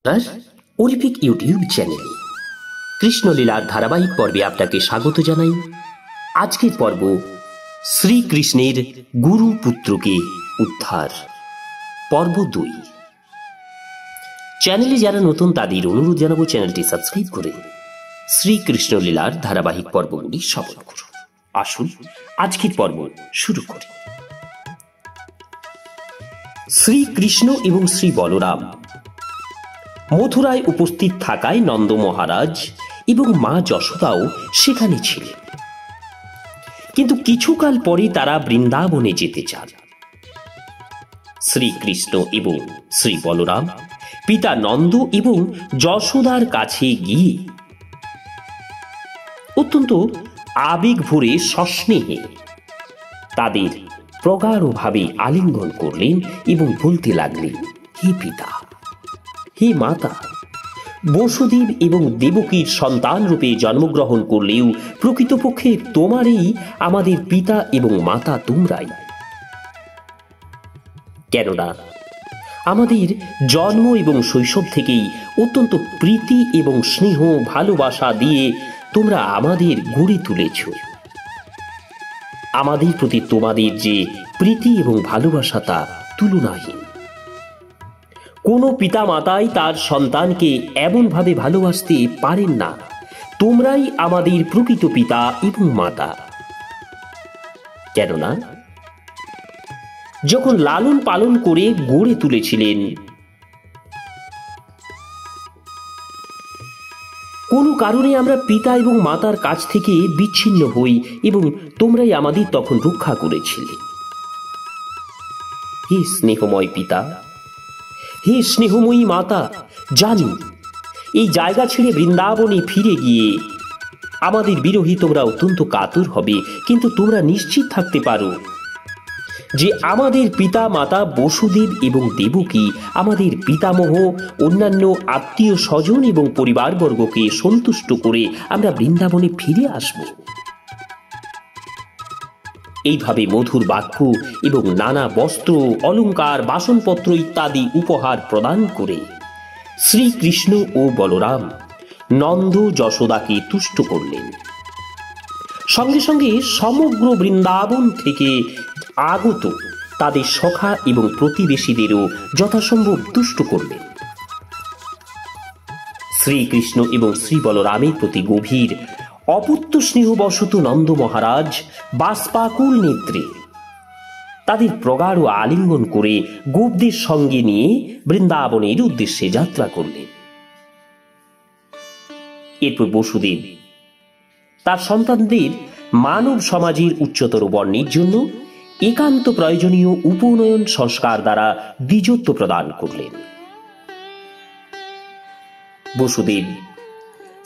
আর Olympic YouTube চ্যানেলে কৃষ্ণলীলার ধারাবাহিক পর্বে আপনাকে স্বাগত জানাই। আজকের পর্ব শ্রীকৃষ্ণের গুরু পুত্রকে উদ্ধার, পর্ব 2। চ্যানেলে যারা নতুন তাদের অনুরোধ জানাবো চ্যানেলটি সাবস্ক্রাইব করে শ্রীকৃষ্ণলীলার ধারাবাহিক পর্বগুলি শ্রবণ করুন। আসুন আজকের পর্ব শুরু করি। শ্রীকৃষ্ণ এবং শ্রী বলরাম মথুরায় উপস্থিত থাকায় নন্দ মহারাজ এবং মা যশোদাও সেখানে ছিলেন। কিন্তু কিছুকাল পরে তারা বৃন্দাবনে যেতে চান। শ্রীকৃষ্ণ এবং শ্রী বলরাম পিতা নন্দ এবং যশোদার কাছে গিয়ে অত্যন্ত আবেগ ভরে সস্নেহে তাদের প্রগাঢ়ভাবে আলিঙ্গন করলেন এবং বলতে লাগলেন, হে পিতা, হে মাতা, বসুদেব এবং দেবকীর সন্তান রূপে জন্মগ্রহণ করলেও প্রকৃতপক্ষে তোমারই আমাদের পিতা এবং মাতা তোমরাই। কেননা আমাদের জন্ম এবং শৈশব থেকেই অত্যন্ত প্রীতি এবং স্নেহ ভালোবাসা দিয়ে তোমরা আমাদের গড়ে তুলেছ। আমাদের প্রতি তোমাদের যে প্রীতি এবং ভালোবাসা তা তুলনাহীন। কোনো পিতা মাতাই তার সন্তানকে এমনভাবে ভালোবাসতে পারেন না। তোমরাই আমাদের প্রকৃত পিতা এবং মাতা। কেননা যখন লালন পালন করে গড়ে তুলেছিলেন, কোনো কারণে আমরা পিতা এবং মাতার কাছ থেকে বিচ্ছিন্ন হই এবং তোমরাই আমাদের তখন রক্ষা করেছিলে। হে স্নেহময় পিতা, হে স্নেহময়ী মাতা, জানি এই জায়গা ছেড়ে বৃন্দাবনে ফিরে গিয়ে আমাদের বিরোহী তোমরা অত্যন্ত কাতর হবে, কিন্তু তোমরা নিশ্চিত থাকতে পারো যে আমাদের পিতা মাতা বসুদেব এবং দেবকী, আমাদের পিতামহ, অন্যান্য আত্মীয় স্বজন এবং পরিবারবর্গকে সন্তুষ্ট করে আমরা বৃন্দাবনে ফিরে আসব। এইভাবে মধুর বাক্য এবং নানা বস্ত্র, অলঙ্কার, বাসনপত্র ইত্যাদি উপহার প্রদান করে শ্রীকৃষ্ণ ও বলরাম নন্দ যশোদাকে তুষ্ট করলেন। সঙ্গে সঙ্গে সমগ্র বৃন্দাবন থেকে আগত তাদের সখা এবং প্রতিবেশীদেরও যথাসম্ভব তুষ্ট করলেন। শ্রীকৃষ্ণ এবং শ্রী বলরামের প্রতি গভীর অপুত্র স্নেহবশত নন্দ মহারাজ বাষ্পাকুল নেত্রে তাদের প্রগাঢ় আলিঙ্গন করে গোপদের সঙ্গে নিয়ে বৃন্দাবনের উদ্দেশ্যে যাত্রা করলেন। এরপর বসুদেব তার সন্তানদের মানব সমাজের উচ্চতর বর্ণের জন্য একান্ত প্রয়োজনীয় উপনয়ন সংস্কার দ্বারা দ্বিজত্ব প্রদান করলেন। বসুদেব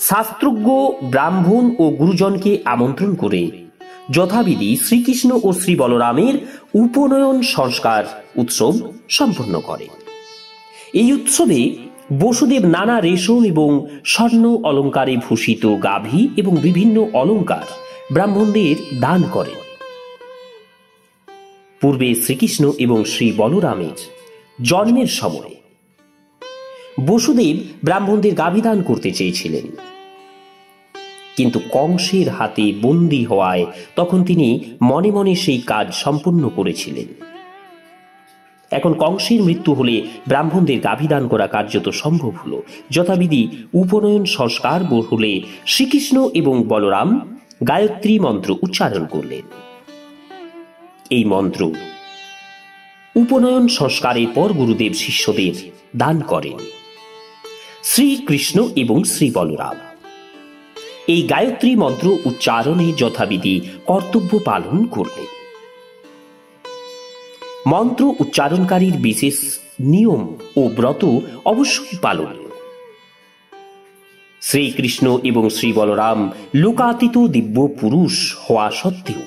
শাস্ত্রজ্ঞ ব্রাহ্মণ ও গুরুজনকে আমন্ত্রণ করে যথাবিধি শ্রীকৃষ্ণ ও শ্রী বলরামের উপনয়ন সংস্কার উৎসব সম্পন্ন করেন। এই উৎসবে বসুদেব নানা রেশম এবং স্বর্ণ অলঙ্কারে ভূষিত গাভী এবং বিভিন্ন অলঙ্কার ব্রাহ্মণদের দান করেন। পূর্বে শ্রীকৃষ্ণ এবং শ্রী বলরামের জন্মের সময় বসুদেব ব্রাহ্মণদের গাভী দান করতে চেয়েছিলেন, কিন্তু কংসের হাতে বন্দী হওয়ায় তখন তিনি মনে মনে সেই কাজ সম্পন্ন করেছিলেন। এখন কংসের মৃত্যু হলে ব্রাহ্মণদের গাভী দান করা কার্যত সম্ভব হল। যথাবিধি উপনয়ন সংস্কার হলে শ্রীকৃষ্ণ এবং বলরাম গায়ত্রী মন্ত্র উচ্চারণ করলেন। এই মন্ত্র উপনয়ন সংস্কারের পর গুরুদেব শিষ্যদের দান করেন। শ্রীকৃষ্ণ এবং শ্রী বলরাম এই গায়ত্রী মন্ত্র উচ্চারণে যথাবিধি কর্তব্য পালন করলেন। মন্ত্র উচ্চারণকারীর বিশেষ নিয়ম ও ব্রত অবশ্যই পালনীয়। শ্রীকৃষ্ণ এবং শ্রী বলরাম লোকাতীত দিব্য পুরুষ হওয়া সত্ত্বেও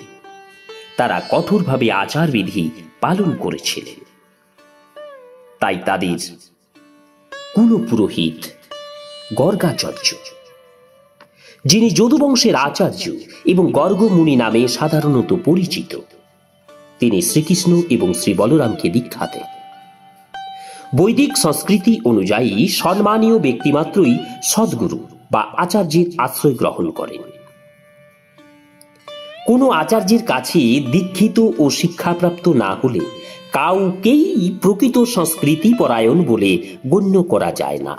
তারা কঠোরভাবে আচারবিধি পালন করেছিলেন। তাই তাদের কুলপুরোহিত গর্গাচার্য, যিনি যদুবংশের আচার্য এবং গর্গ মুনি নামে সাধারণত পরিচিত, তিনি শ্রীকৃষ্ণ এবং শ্রী বলরামকে দীক্ষা দেন। বৈদিক সংস্কৃতি অনুযায়ী সম্মানীয় ব্যক্তিমাত্রই সদ্গুরু বা আচার্যের আশ্রয় গ্রহণ করেন। কোনো আচার্যের কাছে দীক্ষিত ও শিক্ষাপ্রাপ্ত না হলে কাউকেই প্রকৃত সংস্কৃতি পরায়ণ বলে গণ্য করা যায় না।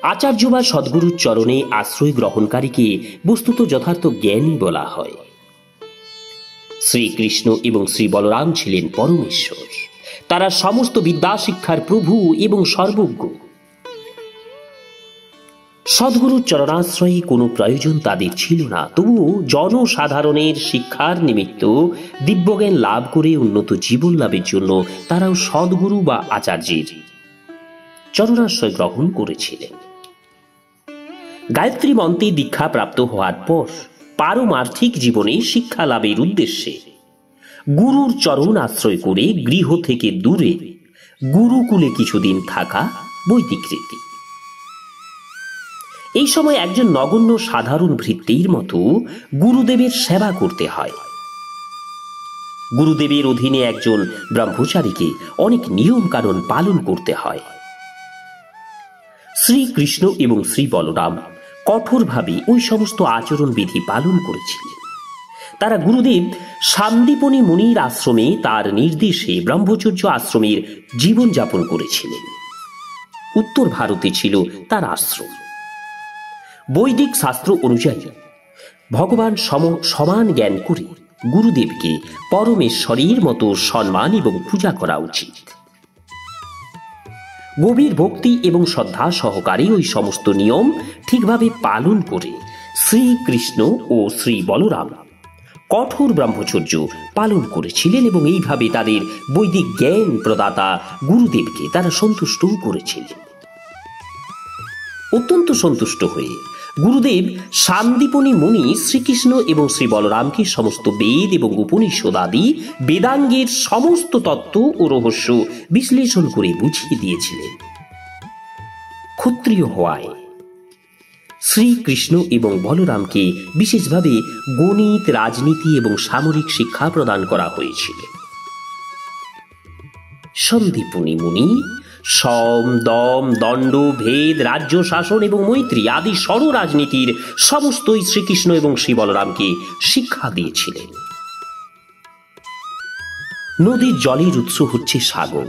আচার্য বা সদ্গুরুর চরণে আশ্রয় গ্রহণকারীকে বস্তুত যথার্থ জ্ঞানী বলা হয়। শ্রীকৃষ্ণ এবং শ্রী বলরাম ছিলেন পরমেশ্বর। তারা সমস্ত বিদ্যা শিক্ষার প্রভু এবং সর্বজ্ঞ। সদ্গুরুর চরণাশ্রয়ে কোনো প্রয়োজন তাদের ছিল না, তবুও জনসাধারণের শিক্ষার নিমিত্ত দিব্যজ্ঞান লাভ করে উন্নত জীবন লাভের জন্য তারাও সদ্গুরু বা আচার্যের চরণাশ্রয় গ্রহণ করেছিলেন। গায়ত্রী মন্ত্রে দীক্ষা প্রাপ্ত হওয়ার পর পারমার্থিক জীবনে শিক্ষা লাভের উদ্দেশ্যে গুরুর চরণ আশ্রয় করে গৃহ থেকে দূরে গুরুকুলে কিছুদিন থাকা বৈদিক রীতি। এই সময় একজন নগণ্য সাধারণ ভৃত্যের মতো গুরুদেবের সেবা করতে হয়। গুরুদেবের অধীনে একজন ব্রহ্মচারীকে অনেক নিয়ম কানুন পালন করতে হয়। শ্রীকৃষ্ণ এবং শ্রী বলরাম কঠোরভাবে ওই সমস্ত আচরণ বিধি পালন করেছিলেন। তারা গুরুদেব সান্দীপনী মুনির আশ্রমে তার নির্দেশে ব্রহ্মচর্য আশ্রমের জীবনযাপন করেছিলেন। উত্তর ভারতে ছিল তার আশ্রম। বৈদিক শাস্ত্র অনুযায়ী ভগবান সমান জ্ঞান করে গুরুদেবকে পরমেশ্বরের মতো সম্মান এবং পূজা করা উচিত। গভীর ভক্তি এবং শ্রদ্ধা সহকারে ওই সমস্ত নিয়ম ঠিকভাবে পালন করে শ্রীকৃষ্ণ ও শ্রী বলরাম কঠোর ব্রহ্মচর্য পালন করেছিলেন এবং এইভাবে তাদের বৈদিক জ্ঞান প্রদাতা গুরুদেবকে তারা সন্তুষ্টও করেছিলেন। অত্যন্ত সন্তুষ্ট হয়ে গুরুদেব সান্দীপনী মুনি শ্রীকৃষ্ণ এবং শ্রী বলরামকে সমস্ত বেদ এবং উপনিষদ আদি বেদাঙ্গের সমস্ত তত্ত্ব ও রহস্য বিশ্লেষণ করে বুঝিয়ে দিয়েছিলেন। ক্ষত্রিয় হওয়ায় শ্রীকৃষ্ণ এবং বলরামকে বিশেষভাবে গণিত, রাজনীতি এবং সামরিক শিক্ষা প্রদান করা হয়েছিল। সন্দীপনী মুনি সম, দম, দণ্ড, ভেদ, রাজ্য শাসন এবং মৈত্রী আদি ষড় রাজনীতির সমস্তই শ্রীকৃষ্ণ এবং শ্রী বলরামকে শিক্ষা দিয়েছিলেন। নদীর জলের উৎস হচ্ছে সাগর।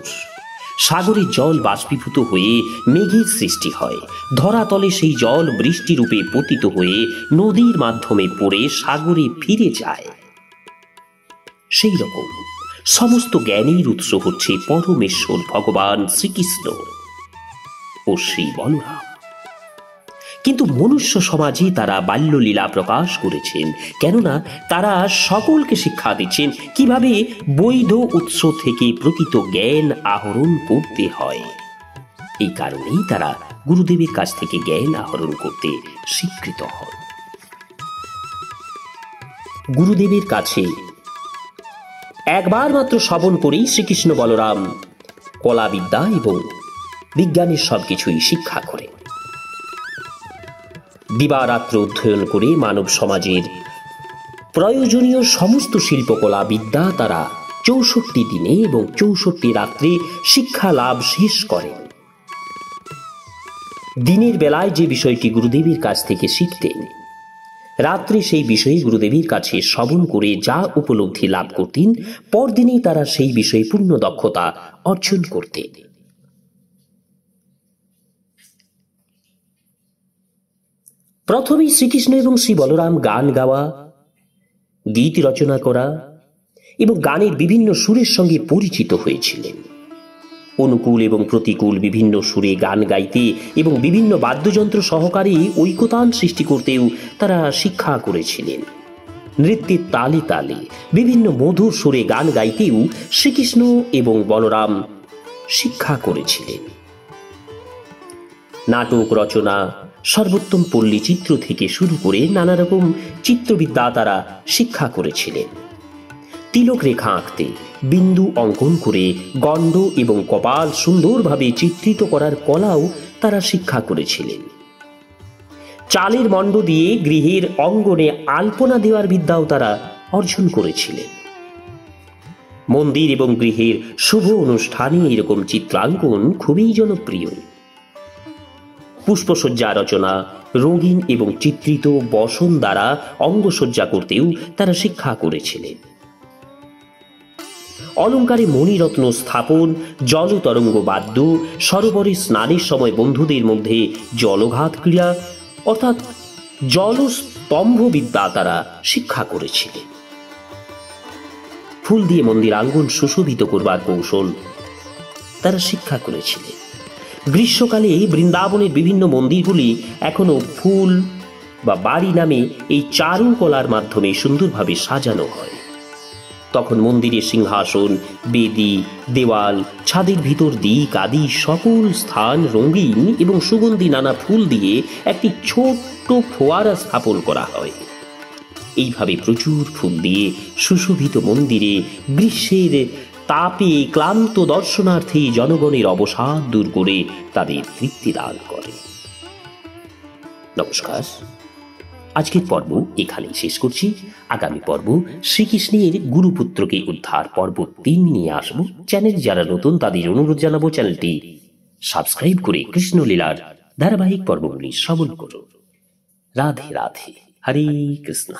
সাগরের জল বাষ্পীভূত হয়ে মেঘের সৃষ্টি হয়। ধরাতলে সেই জল বৃষ্টিরূপে পতিত হয়ে নদীর মাধ্যমে পড়ে সাগরে ফিরে যায়। সেই রকম সমস্ত জ্ঞানের উৎস হচ্ছে পরমেশ্বর ভগবান শ্রীকৃষ্ণ ও শ্রী বলরাম। কিন্তু মনুষ্য সমাজে তারা বাল্যলীলা প্রকাশ করেছেন, কেননা তারা সকলকে শিক্ষা দিচ্ছেন কিভাবে বৈধ উৎস থেকে প্রকৃত জ্ঞান আহরণ করতে হয়। এই কারণেই তারা গুরুদেবের কাছ থেকে জ্ঞান আহরণ করতে স্বীকৃত হন। গুরুদেবের কাছে একবার মাত্র শ্রবণ করেই শ্রীকৃষ্ণ বলরাম কলাবিদ্যা এবং বিজ্ঞানের সবকিছুই শিক্ষা করেন। দিবারাত্র অধ্যয়ন করে মানব সমাজের প্রয়োজনীয় সমস্ত শিল্পকলা বিদ্যা তারা 64 দিনে এবং 64 রাত্রে শিক্ষা লাভ শেষ করেন। দিনের বেলায় যে বিষয়টি গুরুদেবের কাছ থেকে শিখতেন, রাত্রে সেই বিষয়ে গুরুদেবের কাছে শ্রবণ করে যা উপলব্ধি লাভ করতেন, পরদিনেই তারা সেই বিষয়ে পূর্ণ দক্ষতা অর্জন করতেন। প্রথমেই শ্রীকৃষ্ণ এবং শ্রী বলরাম গান গাওয়া, গীত রচনা করা এবং গানের বিভিন্ন সুরের সঙ্গে পরিচিত হয়েছিলেন। অনুকূল এবং প্রতিকূল বিভিন্ন সুরে গান গাইতে এবং বিভিন্ন বাদ্যযন্ত্র সহকারে ঐকতান সৃষ্টি করতেও তারা শিক্ষা করেছিলেন। নৃত্যের তালে তালে বিভিন্ন মধুর সুরে গান গাইতেও শ্রীকৃষ্ণ এবং বলরাম শিক্ষা করেছিলেন। নাটক রচনা, সর্বোত্তম পল্লী চিত্র থেকে শুরু করে নানা রকম চিত্রবিদ্যা তারা শিক্ষা করেছিলেন। তিলক রেখা আঁকতে, বিন্দু অঙ্কন করে গণ্ড এবং কপাল সুন্দরভাবে চিত্রিত করার কলাও তারা শিক্ষা করেছিলেন। চালের মণ্ড দিয়ে গৃহের অঙ্গনে আলপনা দেওয়ার বিদ্যাও তারা অর্জন করেছিলেন। মন্দির এবং গৃহের শুভ অনুষ্ঠানে এরকম চিত্রাঙ্কন খুবই জনপ্রিয়। পুষ্পসজ্জা রচনা, রঙিন এবং চিত্রিত বসন দ্বারা অঙ্গসজ্জা করতেও তারা শিক্ষা করেছিলেন। অলঙ্কারে মণিরত্ন স্থাপন, জলতরঙ্গ বাদ্য, সরোবরে স্নানের সময় বন্ধুদের মধ্যে জলঘাত ক্রীড়া অর্থাৎ জলস্তম্ভ বিদ্যা তারা শিক্ষা করেছিলেন। ফুল দিয়ে মন্দির আঙ্গন সুশোভিত করবার কৌশল তারা শিক্ষা করেছিলেন। গ্রীষ্মকালে বৃন্দাবনের বিভিন্ন মন্দিরগুলি এখনো ফুল বা বাড়ি নামে এই চারুকলার মাধ্যমে সুন্দরভাবে সাজানো হয়। তখন মন্দিরের সিংহাসন, বেদি, দেওয়াল, ছাদের ভিতর দিক আদি সকল স্থান রঙিন এবং সুগন্ধি নানা ফুল দিয়ে একটি ছোট্ট ফোয়ারা স্থাপন করা হয়। এইভাবে প্রচুর ফুল দিয়ে সুশোভিত মন্দিরে গ্রীষ্মের তাপে ক্লান্ত দর্শনার্থী জনগণের অবসাদ দূর করে তাদের তৃপ্তি দান করে। নমস্কার, আজকের পর্ব এখানেই শেষ করছি। আগামী পর্ব শ্রীকৃষ্ণের গুরুপুত্রকে উদ্ধার পর্ব 3 নিয়ে আসবো। চ্যানেল যারা নতুন তাদের অনুরোধ জানাবো চ্যানেলটি সাবস্ক্রাইব করে কৃষ্ণলীলার ধারাবাহিক পর্বগুলি শ্রবণ করুন। রাধে রাধে, হরে কৃষ্ণ।